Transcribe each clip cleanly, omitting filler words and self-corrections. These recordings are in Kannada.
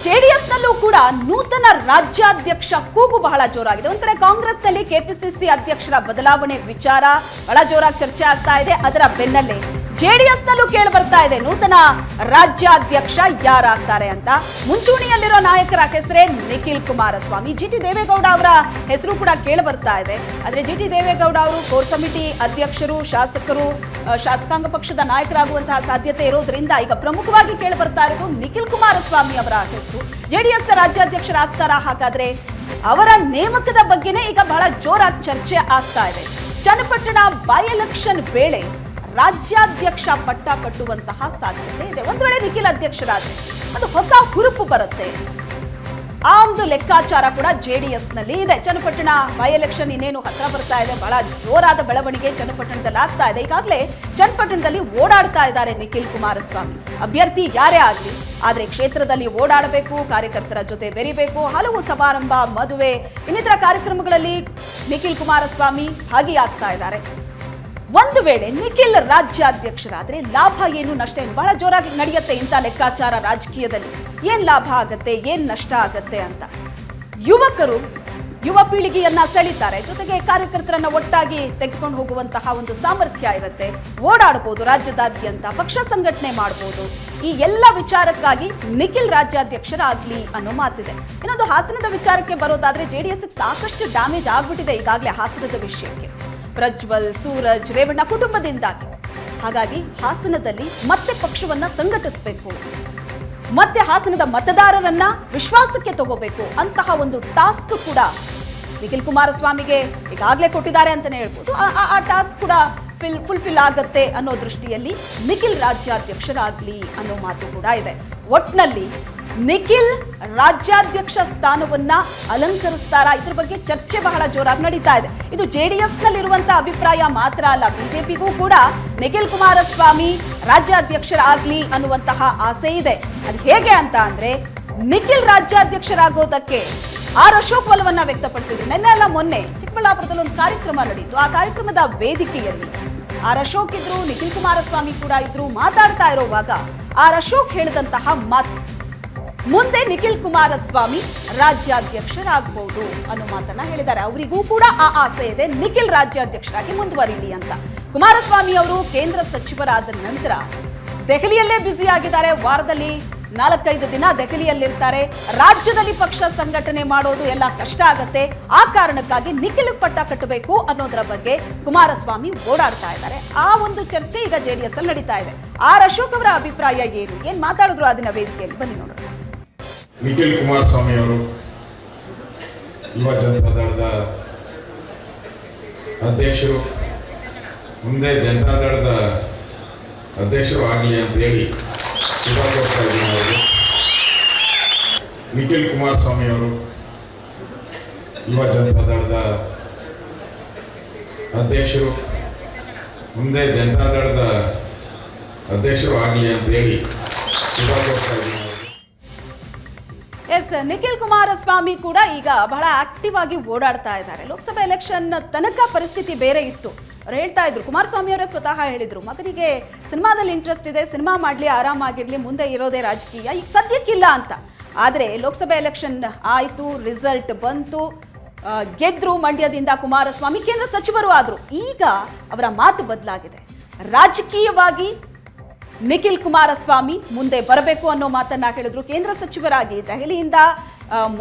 ಜೆಡಿಎಸ್ನಲ್ಲೂ ಕೂಡ ನೂತನ ರಾಜ್ಯಾಧ್ಯಕ್ಷ ಕೂಗು ಬಹಳ ಜೋರಾಗಿದೆ. ಒಂದ್ ಕಡೆ ಕಾಂಗ್ರೆಸ್ನಲ್ಲಿ ಕೆಪಿಸಿಸಿ ಅಧ್ಯಕ್ಷರ ಬದಲಾವಣೆ ವಿಚಾರ ಬಹಳ ಜೋರಾಗಿ ಚರ್ಚೆ ಆಗ್ತಾ ಇದೆ. ಅದರ ಬೆನ್ನಲ್ಲೇ ಜೆಡಿಎಸ್ನಲ್ಲೂ ಕೇಳಿ ಬರ್ತಾ ಇದೆ ನೂತನ ರಾಜ್ಯಾಧ್ಯಕ್ಷ ಯಾರಾಗ್ತಾರೆ ಅಂತ. ಮುಂಚೂಣಿಯಲ್ಲಿರೋ ನಾಯಕರ ಹೆಸರೇ ನಿಖಿಲ್ ಕುಮಾರಸ್ವಾಮಿ. ಜಿಟಿ ದೇವೇಗೌಡ ಅವರ ಹೆಸರು ಕೂಡ ಕೇಳಿ ಬರ್ತಾ ಇದೆ. ಆದ್ರೆ ಜಿಟಿ ದೇವೇಗೌಡ ಅವರು ಕೋರ್ ಕಮಿಟಿ ಅಧ್ಯಕ್ಷರು, ಶಾಸಕಾಂಗ ಪಕ್ಷದ ನಾಯಕರಾಗುವಂತಹ ಸಾಧ್ಯತೆ ಇರೋದ್ರಿಂದ ಈಗ ಪ್ರಮುಖವಾಗಿ ಕೇಳಿ ಬರ್ತಾ ಇರೋದು ನಿಖಿಲ್ ಕುಮಾರಸ್ವಾಮಿ ಅವರ ಹೆಸರು. ಜೆಡಿಎಸ್ ರಾಜ್ಯಾಧ್ಯಕ್ಷರಾಗ್ತಾರಾ? ಹಾಗಾದ್ರೆ ಅವರ ನೇಮಕದ ಬಗ್ಗೆನೇ ಈಗ ಬಹಳ ಜೋರಾಗಿ ಚರ್ಚೆ ಆಗ್ತಾ ಇದೆ. ಚನ್ನಪಟ್ಟಣ ಬೈ ಎಲೆಕ್ಷನ್ ವೇಳೆ ರಾಜ್ಯಾಧ್ಯಕ್ಷ ಪಟ್ಟ ಕಟ್ಟುವಂತಹ ಸಾಧ್ಯತೆ ಇದೆ. ಒಂದು ವೇಳೆ ನಿಖಿಲ್ ಅಧ್ಯಕ್ಷರಾದ್ರೆ ಒಂದು ಹೊಸ ಹುರುಪು ಬರುತ್ತೆ. ಆ ಒಂದು ಲೆಕ್ಕಾಚಾರ ಕೂಡ ಜೆಡಿಎಸ್ನಲ್ಲಿ ಇದೆ. ಚನ್ನಪಟ್ಟಣ ಬೈ ಎಲೆಕ್ಷನ್ ಇನ್ನೇನು ಹತ್ರ ಬರ್ತಾ ಇದೆ. ಬಹಳ ಜೋರಾದ ಬೆಳವಣಿಗೆ ಚನ್ನಪಟ್ಟಣದಲ್ಲಿ ಆಗ್ತಾ ಇದೆ. ಈಗಾಗಲೇ ಚನ್ನಪಟ್ಟಣದಲ್ಲಿ ಓಡಾಡ್ತಾ ಇದ್ದಾರೆ ನಿಖಿಲ್ ಕುಮಾರಸ್ವಾಮಿ. ಅಭ್ಯರ್ಥಿ ಯಾರೇ ಆಗಲಿ, ಆದ್ರೆ ಕ್ಷೇತ್ರದಲ್ಲಿ ಓಡಾಡಬೇಕು, ಕಾರ್ಯಕರ್ತರ ಜೊತೆ ಬೆರಿಬೇಕು. ಹಲವು ಸಮಾರಂಭ, ಮದುವೆ ಇನ್ನಿತರ ಕಾರ್ಯಕ್ರಮಗಳಲ್ಲಿ ನಿಖಿಲ್ ಕುಮಾರಸ್ವಾಮಿ ಭಾಗಿಯಾಗ್ತಾ ಇದ್ದಾರೆ. ಒಂದು ವೇಳೆ ನಿಖಿಲ್ ರಾಜ್ಯಾಧ್ಯಕ್ಷರಾದ್ರೆ ಲಾಭ ಏನು, ನಷ್ಟ ಏನು? ಬಹಳ ಜೋರಾಗಿ ನಡೆಯುತ್ತೆ ಇಂಥ ಲೆಕ್ಕಾಚಾರ ರಾಜಕೀಯದಲ್ಲಿ. ಏನ್ ಲಾಭ ಆಗತ್ತೆ, ಏನ್ ನಷ್ಟ ಆಗತ್ತೆ ಅಂತ. ಯುವ ಪೀಳಿಗೆಯನ್ನ ಸೆಳೀತಾರೆ. ಜೊತೆಗೆ ಕಾರ್ಯಕರ್ತರನ್ನ ಒಟ್ಟಾಗಿ ತೆಗೆದುಕೊಂಡು ಹೋಗುವಂತಹ ಒಂದು ಸಾಮರ್ಥ್ಯ ಇರುತ್ತೆ. ಓಡಾಡಬಹುದು ರಾಜ್ಯದಾದ್ಯಂತ, ಪಕ್ಷ ಸಂಘಟನೆ ಮಾಡಬಹುದು. ಈ ಎಲ್ಲ ವಿಚಾರಕ್ಕಾಗಿ ನಿಖಿಲ್ ರಾಜ್ಯಾಧ್ಯಕ್ಷರಾಗ್ಲಿ ಅನ್ನೋ ಮಾತಿದೆ. ಇನ್ನೊಂದು ಹಾಸನದ ವಿಚಾರಕ್ಕೆ ಬರೋದಾದ್ರೆ ಜೆಡಿಎಸ್ ಸಾಕಷ್ಟು ಡ್ಯಾಮೇಜ್ ಆಗ್ಬಿಟ್ಟಿದೆ ಈಗಾಗಲೇ ಹಾಸನದ ವಿಷಯಕ್ಕೆ. ಪ್ರಜ್ವಲ್, ಸೂರಜ್, ರೇವಣ್ಣ ಕುಟುಂಬದಿಂದಾಗಿ. ಹಾಗಾಗಿ ಹಾಸನದಲ್ಲಿ ಮತ್ತೆ ಪಕ್ಷವನ್ನ ಸಂಘಟಿಸಬೇಕು, ಮತ್ತೆ ಹಾಸನದ ಮತದಾರರನ್ನ ವಿಶ್ವಾಸಕ್ಕೆ ತಗೋಬೇಕು ಅಂತಹ ಒಂದು ಟಾಸ್ಕ್ ಕೂಡ ನಿಖಿಲ್ ಕುಮಾರಸ್ವಾಮಿಗೆ ಈಗಾಗಲೇ ಕೊಟ್ಟಿದ್ದಾರೆ ಅಂತಾನೆ ಹೇಳ್ಬೋದು. ಆ ಟಾಸ್ಕ್ ಕೂಡ ಫುಲ್ಫಿಲ್ ಆಗತ್ತೆ ಅನ್ನೋ ದೃಷ್ಟಿಯಲ್ಲಿ ನಿಖಿಲ್ ರಾಜ್ಯಾಧ್ಯಕ್ಷರಾಗ್ಲಿ ಅನ್ನೋ ಮಾತು ಕೂಡ ಇದೆ. ಒಟ್ನಲ್ಲಿ ನಿಖಿಲ್ ರಾಜ್ಯಾಧ್ಯಕ್ಷ ಸ್ಥಾನವನ್ನ ಅಲಂಕರಿಸ್ತಾರಾ? ಇದ್ರ ಬಗ್ಗೆ ಚರ್ಚೆ ಬಹಳ ಜೋರಾಗಿ ನಡೀತಾ ಇದೆ. ಇದು ಜೆಡಿಎಸ್ ನಲ್ಲಿರುವಂತಹ ಅಭಿಪ್ರಾಯ ಮಾತ್ರ ಅಲ್ಲ, ಬಿಜೆಪಿಗೂ ಕೂಡ ನಿಖಿಲ್ ಕುಮಾರಸ್ವಾಮಿ ರಾಜ್ಯಾಧ್ಯಕ್ಷರಾಗ್ಲಿ ಅನ್ನುವಂತಹ ಆಸೆ ಇದೆ. ಅದು ಹೇಗೆ ಅಂತ ಅಂದ್ರೆ, ನಿಖಿಲ್ ರಾಜ್ಯಾಧ್ಯಕ್ಷರಾಗೋದಕ್ಕೆ ಆರ್ ಅಶೋಕ್ ಒಲವನ್ನ ವ್ಯಕ್ತಪಡಿಸಿದ್ರು. ನಿನ್ನೆ ಅಲ್ಲ ಮೊನ್ನೆ ಚಿಕ್ಕಬಳ್ಳಾಪುರದಲ್ಲಿ ಒಂದು ಕಾರ್ಯಕ್ರಮ ನಡೆಯಿತು. ಆ ಕಾರ್ಯಕ್ರಮದ ವೇದಿಕೆಯಲ್ಲಿ ಆರ್ ಅಶೋಕ್ ಇದ್ರು, ನಿಖಿಲ್ ಕುಮಾರಸ್ವಾಮಿ ಕೂಡ ಇದ್ರು. ಮಾತಾಡ್ತಾ ಇರುವಾಗ ಆರ್ ಅಶೋಕ್ ಹೇಳಿದಂತಹ ಮಾತು, ಮುಂದೆ ನಿಖಿಲ್ ಕುಮಾರಸ್ವಾಮಿ ರಾಜ್ಯಾಧ್ಯಕ್ಷರಾಗಬಹುದು ಅನ್ನೋ ಮಾತನ್ನ ಹೇಳಿದ್ದಾರೆ. ಅವರಿಗೂ ಕೂಡ ಆ ಆಸೆ ಇದೆ, ನಿಖಿಲ್ ರಾಜ್ಯಾಧ್ಯಕ್ಷರಾಗಿ ಮುಂದುವರಿಲಿ ಅಂತ. ಕುಮಾರಸ್ವಾಮಿ ಅವರು ಕೇಂದ್ರ ಸಚಿವರಾದ ನಂತರ ದೆಹಲಿಯಲ್ಲೇ ಬ್ಯುಸಿ ಆಗಿದ್ದಾರೆ. ವಾರದಲ್ಲಿ 4-5 ದಿನ ದೆಹಲಿಯಲ್ಲಿರ್ತಾರೆ. ರಾಜ್ಯದಲ್ಲಿ ಪಕ್ಷ ಸಂಘಟನೆ ಮಾಡೋದು ಎಲ್ಲ ಕಷ್ಟ ಆಗತ್ತೆ. ಆ ಕಾರಣಕ್ಕಾಗಿ ನಿಖಿಲ್ ಪಟ್ಟ ಕಟ್ಟಬೇಕು ಅನ್ನೋದರ ಬಗ್ಗೆ ಕುಮಾರಸ್ವಾಮಿ ಓಡಾಡ್ತಾ ಇದ್ದಾರೆ. ಆ ಒಂದು ಚರ್ಚೆ ಈಗ ಜೆಡಿಎಸ್ ಅಲ್ಲಿ ನಡೀತಾ ಇದೆ. ಆರ್ ಅಶೋಕ್ ಅವರ ಅಭಿಪ್ರಾಯ ಏನು, ಏನ್ ಮಾತಾಡಿದ್ರು ಆ ದಿನ ವೇದಿಕೆಯಲ್ಲಿ, ಬನ್ನಿ ನೋಡೋಣ. ನಿಖಿಲ್ ಕುಮಾರಸ್ವಾಮಿ ಅವರು ಯುವ ಜನತಾ ದಳದ ಅಧ್ಯಕ್ಷರು, ಮುಂದೆ ಜನತಾ ದಳದ ಅಧ್ಯಕ್ಷರು ಆಗಲಿ ಅಂತ ಹೇಳಿ ಶುಭ ಕೋರ್ತಾ ಇದ್ದೀನಿ ಅವರಿಗೆ. ನಿಖಿಲ್ ಕುಮಾರಸ್ವಾಮಿ ಅವರು ಯುವ ಜನತಾ ದಳದ ಅಧ್ಯಕ್ಷರು, ಮುಂದೆ ಜನತಾ ದಳದ ಅಧ್ಯಕ್ಷರು ಆಗಲಿ ಅಂತ ಹೇಳಿ ಶುಭ ಕೋರ್ತಾ ಇದ್ದೀನಿ. ಎಸ್, ನಿಖಿಲ್ ಕುಮಾರಸ್ವಾಮಿ ಕೂಡ ಈಗ ಬಹಳ ಆಕ್ಟಿವ್ ಆಗಿ ಓಡಾಡ್ತಾ ಇದ್ದಾರೆ. ಲೋಕಸಭಾ ಎಲೆಕ್ಷನ್ ತನಕ ಪರಿಸ್ಥಿತಿ ಬೇರೆ ಇತ್ತು. ಅವ್ರು ಹೇಳ್ತಾ ಇದ್ರು, ಕುಮಾರಸ್ವಾಮಿ ಅವರೇ ಸ್ವತಃ ಹೇಳಿದ್ರು, ಮಗನಿಗೆ ಸಿನಿಮಾದಲ್ಲಿ ಇಂಟ್ರೆಸ್ಟ್ ಇದೆ, ಸಿನಿಮಾ ಮಾಡ್ಲಿ, ಆರಾಮಾಗಿರ್ಲಿ, ಮುಂದೆ ಇರೋದೇ ರಾಜಕೀಯ, ಈಗ ಸದ್ಯಕ್ಕಿಲ್ಲ ಅಂತ. ಆದರೆ ಲೋಕಸಭಾ ಎಲೆಕ್ಷನ್ ಆಯಿತು, ರಿಸಲ್ಟ್ ಬಂತು, ಗೆದ್ರು ಮಂಡ್ಯದಿಂದ ಕುಮಾರಸ್ವಾಮಿ, ಕೇಂದ್ರ ಸಚಿವರು ಆದ್ರು. ಈಗ ಅವರ ಮಾತು ಬದಲಾಗಿದೆ. ರಾಜಕೀಯವಾಗಿ ನಿಖಿಲ್ ಕುಮಾರಸ್ವಾಮಿ ಮುಂದೆ ಬರಬೇಕು ಅನ್ನೋ ಮಾತನ್ನ ಹೇಳಿದ್ರು. ಕೇಂದ್ರ ಸಚಿವರಾಗಿ ದೆಹಲಿಯಿಂದ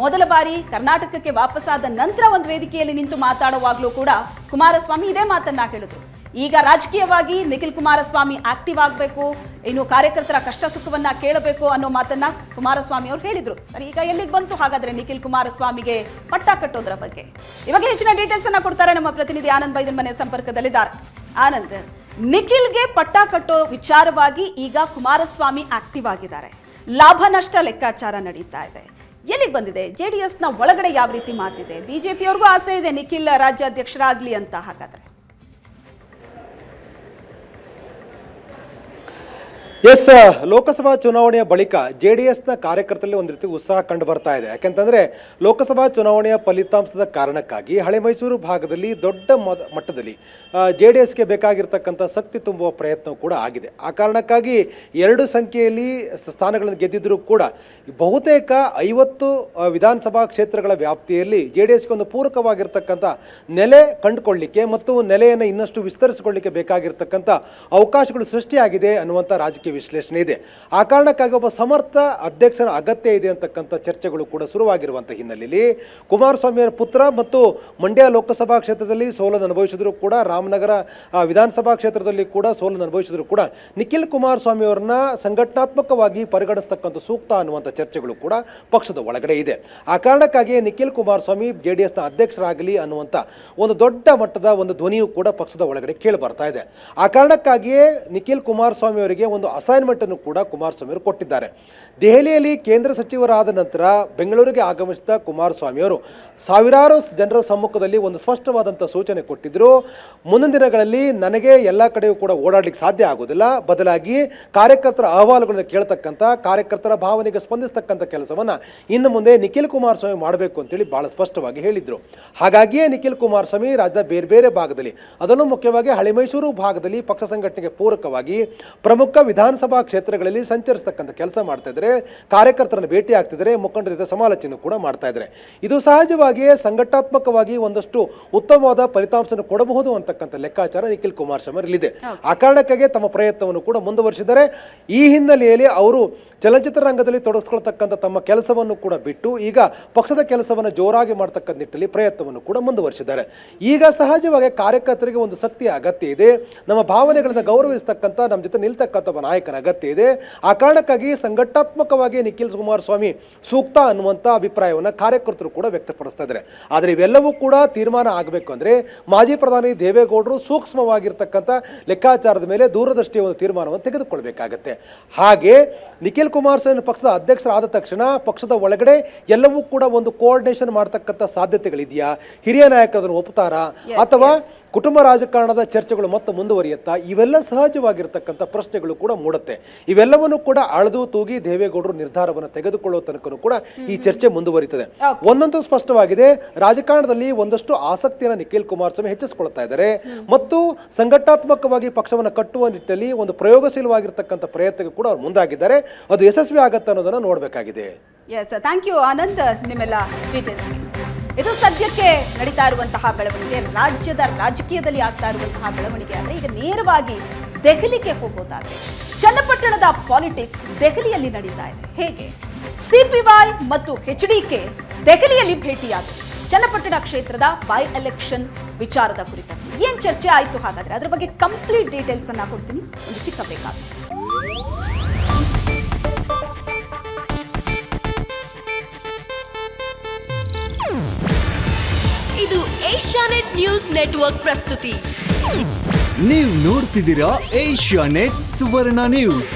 ಮೊದಲ ಬಾರಿ ಕರ್ನಾಟಕಕ್ಕೆ ವಾಪಸ್ಸಾದ ನಂತರ ಒಂದು ವೇದಿಕೆಯಲ್ಲಿ ನಿಂತು ಮಾತಾಡುವಾಗಲೂ ಕೂಡ ಕುಮಾರಸ್ವಾಮಿ ಇದೇ ಮಾತನ್ನ ಹೇಳಿದ್ರು. ಈಗ ರಾಜಕೀಯವಾಗಿ ನಿಖಿಲ್ ಕುಮಾರಸ್ವಾಮಿ ಆಕ್ಟಿವ್ ಆಗಬೇಕು, ಇನ್ನು ಕಾರ್ಯಕರ್ತರ ಕಷ್ಟ ಸುಖವನ್ನ ಕೇಳಬೇಕು ಅನ್ನೋ ಮಾತನ್ನ ಕುಮಾರಸ್ವಾಮಿ ಅವರು ಹೇಳಿದ್ರು. ಸರಿ, ಈಗ ಎಲ್ಲಿಗೆ ಬಂತು ಹಾಗಾದ್ರೆ ನಿಖಿಲ್ ಕುಮಾರಸ್ವಾಮಿಗೆ ಪಟ್ಟ ಕಟ್ಟೋದ್ರ ಬಗ್ಗೆ? ಇವಾಗ ಹೆಚ್ಚಿನ ಡೀಟೇಲ್ಸ್ ಅನ್ನ ಕೊಡ್ತಾರೆ ನಮ್ಮ ಪ್ರತಿನಿಧಿ ಆನಂದ್ ಬೈದನ್ ಮನೆ ಸಂಪರ್ಕದಲ್ಲಿದ್ದಾರೆ. ಆನಂದ್, ನಿಖಿಲ್ಗೆ ಪಟ್ಟ ಕಟ್ಟೋ ವಿಚಾರವಾಗಿ ಈಗ ಕುಮಾರಸ್ವಾಮಿ ಆಕ್ಟಿವ್ ಆಗಿದ್ದಾರೆ. ಲಾಭ ನಷ್ಟ ಲೆಕ್ಕಾಚಾರ ನಡೀತಾ ಇದೆ. ಎಲ್ಲಿಗೆ ಬಂದಿದೆ? ಜೆಡಿಎಸ್ನ ಒಳಗಡೆ ಯಾವ ರೀತಿ ಮಾತಿದೆ? ಬಿಜೆಪಿಯವ್ರಿಗೂ ಆಸೆ ಇದೆ ನಿಖಿಲ್ ರಾಜ್ಯಾಧ್ಯಕ್ಷರಾಗ್ಲಿ ಅಂತ. ಹಾಗಾದ್ರೆ ಎಸ್, ಲೋಕಸಭಾ ಚುನಾವಣೆಯ ಬಳಿಕ JDSನ ಕಾರ್ಯಕರ್ತರಲ್ಲಿ ಒಂದು ರೀತಿ ಉತ್ಸಾಹ ಕಂಡು ಬರ್ತಾ ಇದೆ. ಯಾಕೆಂತಂದ್ರೆ ಲೋಕಸಭಾ ಚುನಾವಣೆಯ ಫಲಿತಾಂಶದ ಕಾರಣಕ್ಕಾಗಿ ಹಳೆ ಮೈಸೂರು ಭಾಗದಲ್ಲಿ ದೊಡ್ಡ ಮಟ್ಟದಲ್ಲಿ JDSಗೆ ಬೇಕಾಗಿರ್ತಕ್ಕಂಥ ಶಕ್ತಿ ತುಂಬುವ ಪ್ರಯತ್ನ ಕೂಡ ಆಗಿದೆ. ಆ ಕಾರಣಕ್ಕಾಗಿ 2 ಸಂಖ್ಯೆಯಲ್ಲಿ ಸ್ಥಾನಗಳನ್ನು ಗೆದ್ದಿದ್ರೂ ಕೂಡ ಬಹುತೇಕ 50 ವಿಧಾನಸಭಾ ಕ್ಷೇತ್ರಗಳ ವ್ಯಾಪ್ತಿಯಲ್ಲಿ JDSಗೆ ಒಂದು ಪೂರಕವಾಗಿರ್ತಕ್ಕಂಥ ನೆಲೆ ಕಂಡುಕೊಳ್ಳಿಕ್ಕೆ ಮತ್ತು ನೆಲೆಯನ್ನು ಇನ್ನಷ್ಟು ವಿಸ್ತರಿಸಿಕೊಳ್ಳಿಕ್ಕೆ ಬೇಕಾಗಿರ್ತಕ್ಕಂಥ ಅವಕಾಶಗಳು ಸೃಷ್ಟಿಯಾಗಿದೆ ಅನ್ನುವಂಥ ರಾಜಕೀಯ ವಿಶ್ಲೇಷಣೆ ಇದೆ. ಆ ಕಾರಣಕ್ಕಾಗಿ ಒಬ್ಬ ಸಮರ್ಥ ಅಧ್ಯಕ್ಷರ ಅಗತ್ಯ ಇದೆ ಅಂತಕ್ಕಂಥ ಚರ್ಚೆಗಳು ಕೂಡ ಶುರುವಾಗಿರುವಂಥ ಹಿನ್ನೆಲೆಯಲ್ಲಿ ಕುಮಾರಸ್ವಾಮಿಯವರ ಪುತ್ರ ಮತ್ತು ಮಂಡ್ಯ ಲೋಕಸಭಾ ಕ್ಷೇತ್ರದಲ್ಲಿ ಸೋಲನ್ನು ಅನುಭವಿಸಿದ್ರು ಕೂಡ, ರಾಮನಗರ ವಿಧಾನಸಭಾ ಕ್ಷೇತ್ರದಲ್ಲಿ ಕೂಡ ಸೋಲನ್ನು ಅನುಭವಿಸಿದ್ರು ಕೂಡ ನಿಖಿಲ್ ಕುಮಾರಸ್ವಾಮಿ ಅವರನ್ನ ಸಂಘಟನಾತ್ಮಕವಾಗಿ ಪರಿಗಣಿಸ್ತಕ್ಕಂಥ ಸೂಕ್ತ ಅನ್ನುವಂಥ ಚರ್ಚೆಗಳು ಕೂಡ ಪಕ್ಷದ ಒಳಗಡೆ ಇದೆ. ಆ ಕಾರಣಕ್ಕಾಗಿ ನಿಖಿಲ್ ಕುಮಾರಸ್ವಾಮಿ JDSನ ಅಧ್ಯಕ್ಷರಾಗಲಿ ಅನ್ನುವಂಥ ಒಂದು ದೊಡ್ಡ ಮಟ್ಟದ ಒಂದು ಧ್ವನಿಯು ಕೂಡ ಪಕ್ಷದ ಒಳಗಡೆ ಕೇಳಿ ಬರ್ತಾ ಇದೆ. ಆ ಕಾರಣಕ್ಕಾಗಿಯೇ ನಿಖಿಲ್ ಕುಮಾರಸ್ವಾಮಿ ಅವರಿಗೆ ಒಂದು ಅಸೈನ್ಮೆಂಟ್ ಅನ್ನು ಕೂಡ ಕುಮಾರಸ್ವಾಮಿ ಅವರು ಕೊಟ್ಟಿದ್ದಾರೆ. ದೆಹಲಿಯಲ್ಲಿ ಕೇಂದ್ರ ಸಚಿವರಾದ ನಂತರ ಬೆಂಗಳೂರಿಗೆ ಆಗಮಿಸಿದ ಕುಮಾರಸ್ವಾಮಿ ಅವರು ಸಾವಿರಾರು ಜನರ ಸಮ್ಮುಖದಲ್ಲಿ ಒಂದು ಸ್ಪಷ್ಟವಾದಂಥ ಸೂಚನೆ ಕೊಟ್ಟಿದ್ದರು. ಮುಂದಿನ ದಿನಗಳಲ್ಲಿ ನನಗೆ ಎಲ್ಲ ಕಡೆಯೂ ಕೂಡ ಓಡಾಡಲಿಕ್ಕೆ ಸಾಧ್ಯ ಆಗೋದಿಲ್ಲ, ಬದಲಾಗಿ ಕಾರ್ಯಕರ್ತರ ಅಹವಾಲುಗಳನ್ನು ಕೇಳ್ತಕ್ಕಂಥ, ಕಾರ್ಯಕರ್ತರ ಭಾವನೆಗೆ ಸ್ಪಂದಿಸ್ತಕ್ಕಂಥ ಕೆಲಸವನ್ನು ಇನ್ನು ಮುಂದೆ ನಿಖಿಲ್ ಕುಮಾರಸ್ವಾಮಿ ಮಾಡಬೇಕು ಅಂತೇಳಿ ಭಾಳ ಸ್ಪಷ್ಟವಾಗಿ ಹೇಳಿದರು. ಹಾಗಾಗಿಯೇ ನಿಖಿಲ್ ಕುಮಾರಸ್ವಾಮಿ ರಾಜ್ಯದ ಬೇರೆ ಬೇರೆ ಭಾಗದಲ್ಲಿ, ಅದರಲ್ಲೂ ಮುಖ್ಯವಾಗಿ ಹಳೆ ಮೈಸೂರು ಭಾಗದಲ್ಲಿ ಪಕ್ಷ ಸಂಘಟನೆಗೆ ಪೂರಕವಾಗಿ ಪ್ರಮುಖ ವಿಧಾನಸಭಾ ಕ್ಷೇತ್ರಗಳಲ್ಲಿ ಸಂಚರಿಸ್ತಕ್ಕಂಥ ಕೆಲಸ ಮಾಡ್ತಾ ಇದ್ದಾರೆ, ಕಾರ್ಯಕರ್ತರನ್ನು ಭೇಟಿ ಆಗ್ತಿದ್ದಾರೆ, ಮುಖಂಡರ ಜೊತೆ ಸಮಾಲೋಚನೆ ಕೂಡ ಮಾಡ್ತಾ ಇದ್ದಾರೆ. ಇದು ಸಹಜವಾಗಿಯೇ ಸಂಘಟನಾತ್ಮಕವಾಗಿ ಒಂದಷ್ಟು ಉತ್ತಮವಾದ ಫಲಿತಾಂಶವನ್ನು ಕೊಡಬಹುದು ಅಂತಕ್ಕಂಥ ಲೆಕ್ಕಾಚಾರ ನಿಖಿಲ್ ಕುಮಾರಸ್ವಾಮಿ ಅವರಲ್ಲಿದೆ. ಆ ಕಾರಣಕ್ಕಾಗಿ ತಮ್ಮ ಪ್ರಯತ್ನವನ್ನು ಕೂಡ ಮುಂದುವರಿಸಿದ್ದಾರೆ. ಈ ಹಿನ್ನೆಲೆಯಲ್ಲಿ ಅವರು ಚಲನಚಿತ್ರ ರಂಗದಲ್ಲಿ ತೊಡಗಿಸ್ಕೊಳ್ತಕ್ಕಂಥ ತಮ್ಮ ಕೆಲಸವನ್ನು ಕೂಡ ಬಿಟ್ಟು ಈಗ ಪಕ್ಷದ ಕೆಲಸವನ್ನು ಜೋರಾಗಿ ಮಾಡ್ತಕ್ಕಂಥ ನಿಟ್ಟಿನಲ್ಲಿ ಪ್ರಯತ್ನವನ್ನು ಕೂಡ ಮುಂದುವರಿಸಿದ್ದಾರೆ. ಈಗ ಸಹಜವಾಗಿ ಕಾರ್ಯಕರ್ತರಿಗೆ ಒಂದು ಶಕ್ತಿಯ ಅಗತ್ಯ ಇದೆ, ನಮ್ಮ ಭಾವನೆಗಳನ್ನು ಗೌರವಿಸ್ತಕ್ಕಂಥ, ನಮ್ಮ ಜೊತೆ ನಿಲ್ತಕ್ಕಂಥ ಒಬ್ಬ ನಾಯಕನ ಅಗತ್ಯ ಇದೆ. ಆ ಕಾರಣಕ್ಕಾಗಿ ಸಂಘಟನಾತ್ಮಕವಾಗಿ ನಿಖಿಲ್ ಕುಮಾರಸ್ವಾಮಿ ಸೂಕ್ತ ಅನ್ನುವಂಥ ಅಭಿಪ್ರಾಯವನ್ನು ಕಾರ್ಯಕರ್ತರು ಕೂಡ ವ್ಯಕ್ತಪಡಿಸ್ತಾ ಇದ್ದಾರೆ. ಆದರೆ ಇವೆಲ್ಲವೂ ಕೂಡ ತೀರ್ಮಾನ ಆಗಬೇಕು ಅಂದರೆ ಮಾಜಿ ಪ್ರಧಾನಿ ದೇವೇಗೌಡರು ಸೂಕ್ಷ್ಮವಾಗಿರ್ತಕ್ಕಂಥ ಲೆಕ್ಕಾಚಾರದ ಮೇಲೆ ದೂರದೃಷ್ಟಿಯ ಒಂದು ತೀರ್ಮಾನವನ್ನು ತೆಗೆದುಕೊಳ್ಬೇಕಾಗತ್ತೆ. ಹಾಗೆ ನಿಖಿಲ್ ಕುಮಾರಸ್ವಾಮಿ ಪಕ್ಷದ ಅಧ್ಯಕ್ಷರಾದ ತಕ್ಷಣ ಪಕ್ಷದ ಒಳಗಡೆ ಎಲ್ಲವೂ ಕೂಡ ಒಂದು ಕೋಆರ್ಡಿನೇಷನ್ ಮಾಡ್ತಕ್ಕಂಥ ಸಾಧ್ಯತೆಗಳಿದೆಯಾ, ಹಿರಿಯ ನಾಯಕರನ್ನು ಒಪ್ಪುತ್ತಾರಾ, ಅಥವಾ ಕುಟುಂಬ ರಾಜಕಾರಣದ ಚರ್ಚೆಗಳು ಮತ್ತೆ ಮುಂದುವರಿಯುತ್ತಾ, ಇವೆಲ್ಲ ಸಹಜವಾಗಿರ್ತಕ್ಕಂಥ ಪ್ರಶ್ನೆಗಳು ಕೂಡ ಮೂಡುತ್ತೆ. ಇವೆಲ್ಲವನ್ನು ಕೂಡ ಅಳೆದು ತೂಗಿ ದೇವೇಗೌಡರು ನಿರ್ಧಾರವನ್ನು ತೆಗೆದುಕೊಳ್ಳುವ ತನಕ ಕೂಡ ಈ ಚರ್ಚೆ ಮುಂದುವರಿತದೆ. ಒಂದೊಂದು ಸ್ಪಷ್ಟವಾಗಿದೆ, ರಾಜಕಾರಣದಲ್ಲಿ ಒಂದಷ್ಟು ಆಸಕ್ತಿಯನ್ನು ನಿಖಿಲ್ ಕುಮಾರಸ್ವಾಮಿ ಹೆಚ್ಚಿಸಿಕೊಳ್ತಾ ಇದ್ದಾರೆ ಮತ್ತು ಸಂಘಟನಾತ್ಮಕವಾಗಿ ಪಕ್ಷವನ್ನು ಕಟ್ಟುವ ನಿಟ್ಟಿನಲ್ಲಿ ಒಂದು ಪ್ರಯೋಗಶೀಲವಾಗಿರ್ತಕ್ಕಂಥ ಪ್ರಯತ್ನಕ್ಕೆ ಕೂಡ ಅವರು ಮುಂದಾಗಿದ್ದಾರೆ. ಅದು ಯಶಸ್ವಿ ಆಗುತ್ತೆ ಅನ್ನೋದನ್ನು ನೋಡಬೇಕಾಗಿದೆ. ಎಸ್, ಥ್ಯಾಂಕ್ ಯು ಆನಂದ್, ನಿಮ್ಮೆಲ್ಲ ಡೀಟೇಲ್ಸ್. ಇದು ಸದ್ಯಕ್ಕೆ ನಡೀತಾ ಇರುವಂತಹ ಬೆಳವಣಿಗೆ, ರಾಜ್ಯದ ರಾಜಕೀಯದಲ್ಲಿ ಆಗ್ತಾ ಇರುವಂತಹ ಬೆಳವಣಿಗೆ. ಆದರೆ ಈಗ ನೇರವಾಗಿ ದೆಹಲಿಗೆ ಹೋಗೋದಾದ್ರೆ ಚನ್ನಪಟ್ಟಣದ ಪಾಲಿಟಿಕ್ಸ್ ದೆಹಲಿಯಲ್ಲಿ ನಡೀತಾ ಇದೆ. ಹೇಗೆ CPY ಮತ್ತು HDK ದೆಹಲಿಯಲ್ಲಿ ಭೇಟಿಯಾದರು. ಚನ್ನಪಟ್ಟಣ ಕ್ಷೇತ್ರದ ಬೈ ಎಲೆಕ್ಷನ್ ವಿಚಾರದ ಕುರಿತಂತೆ ಏನ್ ಚರ್ಚೆ ಆಯಿತು, ಹಾಗಾದ್ರೆ ಅದ್ರ ಬಗ್ಗೆ ಕಂಪ್ಲೀಟ್ ಡೀಟೇಲ್ಸ್ ಅನ್ನ ಕೊಡ್ತೀನಿ. ಒಂದು ಚಿಕ್ಕ ಬೇಕಾಗುತ್ತೆ. ಇದು ಏಷ್ಯಾನೆಟ್ ನ್ಯೂಸ್ ನೆಟ್ವರ್ಕ್ ಪ್ರಸ್ತುತಿ. ನೀವು ನೋಡ್ತಿದ್ದೀರಾ ಏಷ್ಯಾನೆಟ್ ಸುವರ್ಣ ನ್ಯೂಸ್.